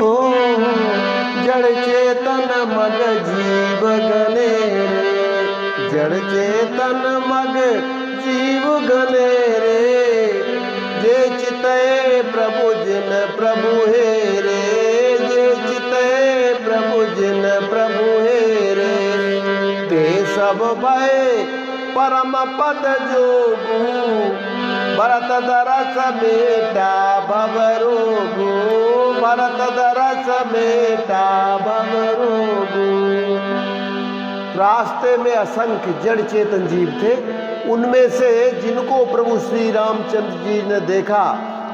ओ जड़ चेतन मग जीव गने रे, जड़ चेतन मग जीव गने रे, जे चितय प्रभु जिन प्रभु हे रे, जे चितय प्रभु जिन प्रभु हे रे, ते सब भय परम पद जोगु, भरत दरस बेटा भवरोगु, भरत दरस बेटा भवरोगु। रास्ते में असंख्य जड़ चेतन जीव थे, उनमें से जिनको प्रभु श्री रामचंद्र जी ने देखा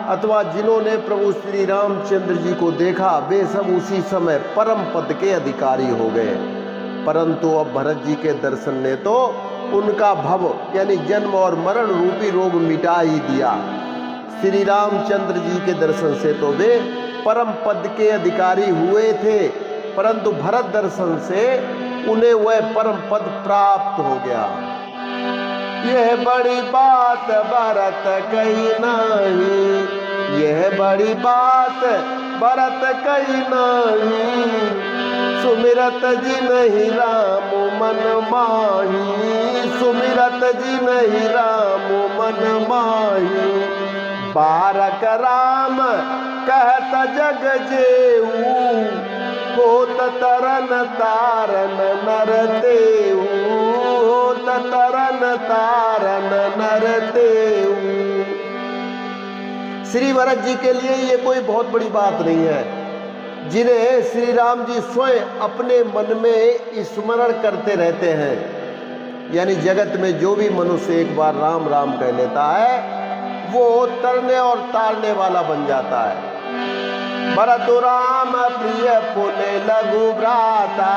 अथवा जिन्होंने प्रभु श्री रामचंद्र जी को देखा, वे सब उसी समय परम पद के अधिकारी हो गए। परंतु अब भरत जी के दर्शन ने तो उनका भव यानी जन्म और मरण रूपी रोग मिटा ही दिया। श्री रामचंद्र जी के दर्शन से तो वे परम पद के अधिकारी हुए थे, परंतु भरत दर्शन से उन्हें वह परम पद प्राप्त हो गया। यह बड़ी बात भरत कही नहीं, यह बड़ी बात भरत कही नहीं, सुमिरत जी नहीं राम मन माही, सुमिरत जी नहीं राम मन माही, बारक राम कहत जग जेऊ, होत तरन तारन नर तेऊ, होत तरन तारन नर तेऊ। श्री भरत जी के लिए ये कोई बहुत बड़ी बात नहीं है, जिन्हें श्री राम जी स्वयं अपने मन में स्मरण करते रहते हैं। यानी जगत में जो भी मनुष्य एक बार राम राम कह लेता है, वो तरने और तारने वाला बन जाता है। भरतु राम प्रिय पुनि लघु भ्राता,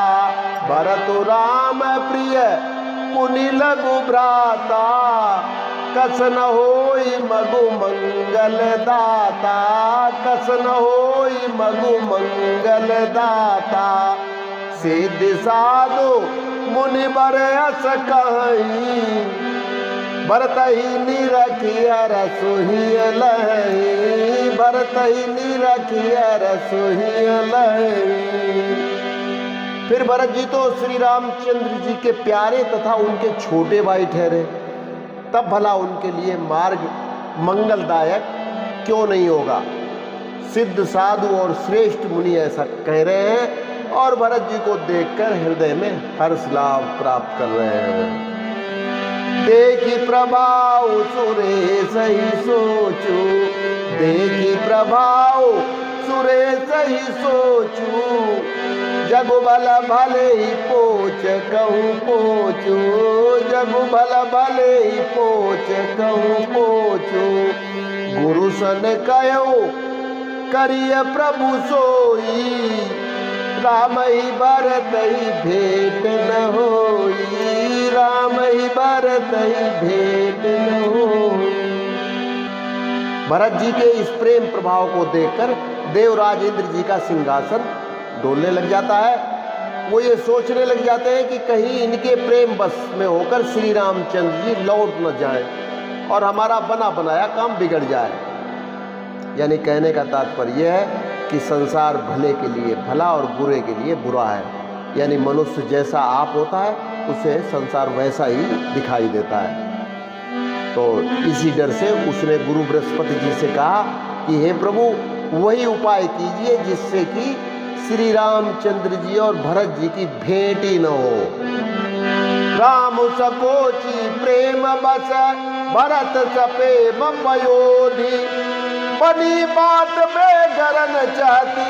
भरतु राम प्रिय पुनि लघु भ्राता, कस न होई मगु मंगल दाता, कस न होई मगु मंगल दाता, सिद्ध साधु मुनि बर अस कहीं, भरत ही निरखिया रसोहिया लही, भरत ही निरखिया रसोहिया लही। फिर भरत जी तो श्री रामचंद्र जी के प्यारे तथा उनके छोटे भाई ठहरे, तब भला उनके लिए मार्ग मंगलदायक क्यों नहीं होगा। सिद्ध साधु और श्रेष्ठ मुनि ऐसा कह रहे हैं और भरत जी को देखकर हृदय में हर्ष लाभ प्राप्त कर रहे हैं। देखी प्रभाव सुरेश ही सोचू, देखी प्रभाव सुरेश ही सोचू, जगु भल भले ही पोच कहूँ पोचू, जगु भल भले ही पोच कहूँ पोचू, गुरु सन कहो करिय प्रभु सोई, राम ही भरत ही भेंट न होई, राम ही भरत ही भेंट न होई। भरत जी के इस प्रेम प्रभाव को देखकर देवराज इंद्र जी का सिंहासन डोलने लग जाता है। वो ये सोचने लग जाते हैं कि कहीं इनके प्रेम बस में होकर श्री रामचंद्र जी लौट न जाएं और हमारा बना बनाया काम बिगड़ जाए। यानी कहने का तात्पर्य यह है कि संसार भले के लिए भला और बुरे के लिए बुरा है। यानी मनुष्य जैसा आप होता है उसे संसार वैसा ही दिखाई देता है। तो इसी डर से उसने गुरु बृहस्पति जी से कहा कि हे प्रभु वही उपाय कीजिए जिससे कि श्री रामचंद्र जी और भरत जी की भेंट ही न हो। राम सकोची प्रेम बस भरत सपेम पयोधी, बनी बात में गरन चाहती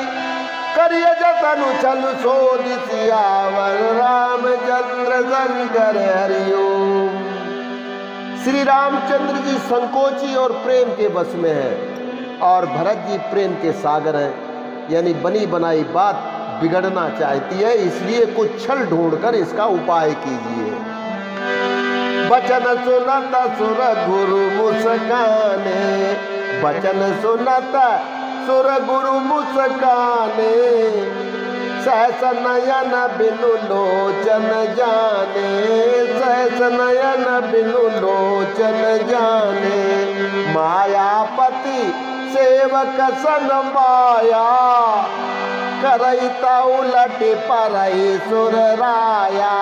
करिय जतनु छल सोधि, सियावर रामचंद्र शंकर हरिओम। श्री रामचंद्र जी संकोची और प्रेम के बस में हैं और भरत जी प्रेम के सागर हैं। यानी बनी बनाई बात बिगड़ना चाहती है, इसलिए कुछ छल ढूंढकर इसका उपाय कीजिए। बचन सुनत सुर गुरु मुस्काने, बचन सुनत सुर गुरु मुस्काने, सहस नयन बिनु लोचन जाने, सहस नयन बिनु लोचन जाने, मायापति सेवक सन माया, करैता उलट परई सुर राया,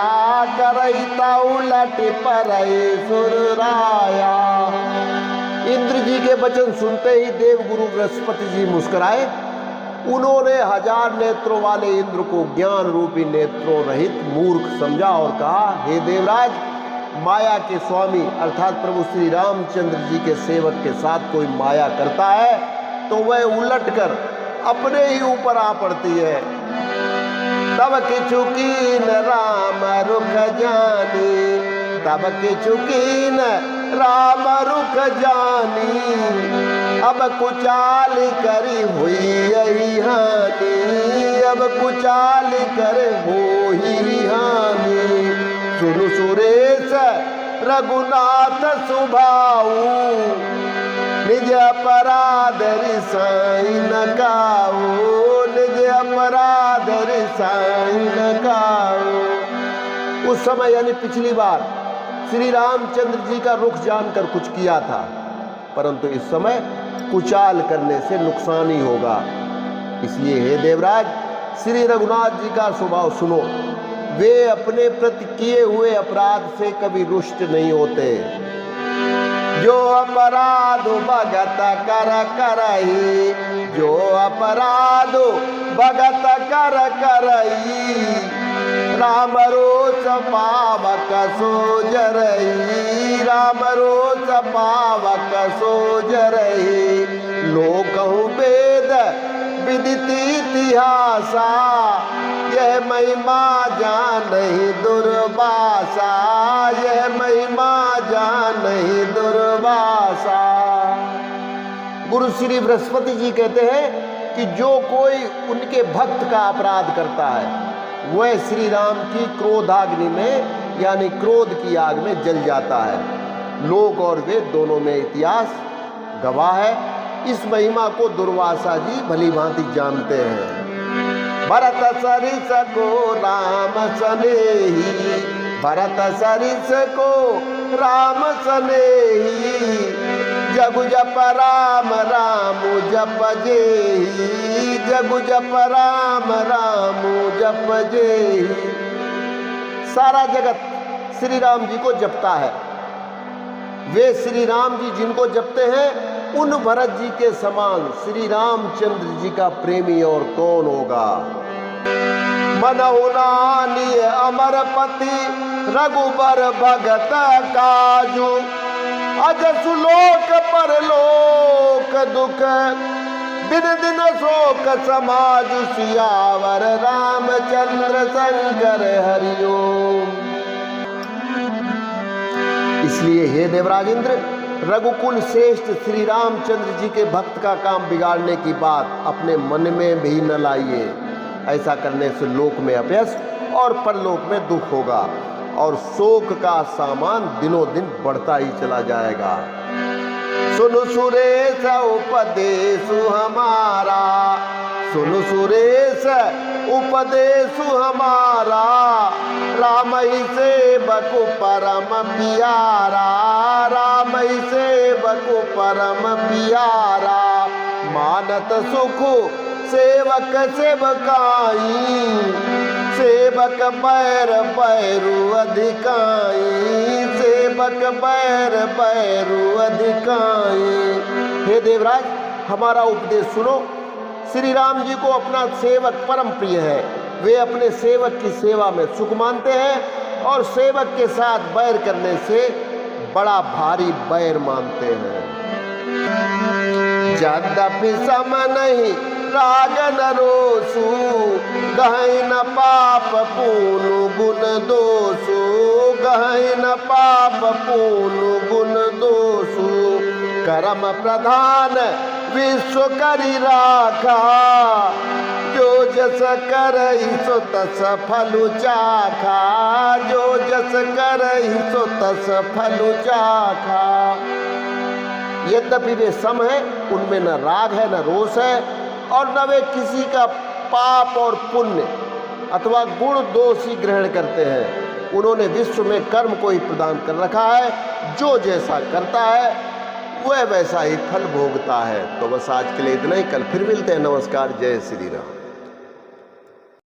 करैता उलट परई सुर राया। इंद्र जी के वचन सुनते ही देवगुरु बृहस्पति जी मुस्कुराए। उन्होंने 1000 नेत्रों वाले इंद्र को ज्ञान रूपी नेत्रों रहित मूर्ख समझा और कहा, हे देवराज, माया के स्वामी अर्थात प्रभु श्री रामचंद्र जी के सेवक के साथ कोई माया करता है तो वह उलटकर अपने ही ऊपर आ पड़ती है। तब किचुकीन राम रुख जानी, तब किचुकीन राम रुख जानी, अब कुचाल करी हुई यही हानि, अब कुचाल कर हो ही हानि। सुनु सुरेश रघुनाथ सुभाऊ, निज अपराध रिसाई न काऊ, निज अपराध रिसाई न काऊ। उस समय यानी पिछली बार श्री रामचंद्र जी का रुख जानकर कुछ किया था, परंतु इस समय कुचाल करने से नुकसान ही होगा। इसलिए हे देवराज, श्री रघुनाथ जी का स्वभाव सुनो। वे अपने प्रति किए हुए अपराध से कभी रुष्ट नहीं होते। जो अपराध भगत कर करई, जो अपराध भगत कर करई, राम रोष पावक सो जरई, राम रोष पावक सो जरई। लोकहु वेद विदित इतिहासा, यह महिमा जानहि दुर्वासा, यह महिमा जानहि दुर्वासा। गुरु श्री बृहस्पति जी कहते हैं कि जो कोई उनके भक्त का अपराध करता है वह श्री राम की क्रोधाग्नि में यानी क्रोध की आग में जल जाता है। लोक और वेद दोनों में इतिहास गवाह है। इस महिमा को दुर्वासा जी भली भांति जानते हैं। भरत सरिस को राम सनेही, भरत सरिस को राम सनेही, जगु जप राम राम जप जेही, जगु जप राम राम जप जेही। सारा जगत श्री राम जी को जपता है। वे श्री राम जी जिनको जपते हैं उन भरत जी के समान श्री रामचंद्र जी का प्रेमी और कौन होगा। मनहुनानी अमरपति रघुबर भगत काजू, अजसु लोक परलोक दुख, दिन दिन शोक समाज सियावर रामचंद्र शंकर हरिओम। इसलिए हे देवराज इंद्र, रघुकुल श्रेष्ठ श्री रामचंद्र जी के भक्त का काम बिगाड़ने की बात अपने मन में भी न लाइए। ऐसा करने से लोक में अपयश और परलोक में दुख होगा और शोक का सामान दिनों दिन बढ़ता ही चला जाएगा। सुनु सुरेश उपदेश हमारा, सुनु सुरेश उपदेश हमारा, राम ही सेवक परम प्यारा, राम ही सेवक परम प्यारा। मानत सुख सेवक सेवकाई, सेवक पैर पैरु अधिकाई, सेवक पैर पैरु अधिकाई। हे देवराज, हमारा उपदेश सुनो। श्री राम जी को अपना सेवक परम प्रिय है। वे अपने सेवक की सेवा में सुख मानते हैं और सेवक के साथ बैर करने से बड़ा भारी बैर मानते हैं। यद्यपि सम नहीं राग न रोसु, गहै न पाप पूनु गुण दोषु, गहै न पाप पूनु गुण दोषु। कर्म प्रधान विश्व करि राखा, जो जस करहि सो तस फलु चाखा, जो जस करहि सो तस फलु चाखा। यद्यपि वे सम है, उनमें न राग है न रोष है और न वे किसी का पाप और पुण्य अथवा गुण दोष ही ग्रहण करते हैं। उन्होंने विश्व में कर्म को ही प्रदान कर रखा है। जो जैसा करता है वह वैसा ही फल भोगता है। तो बस आज के लिए इतना ही। कल फिर मिलते हैं। नमस्कार। जय श्री राम।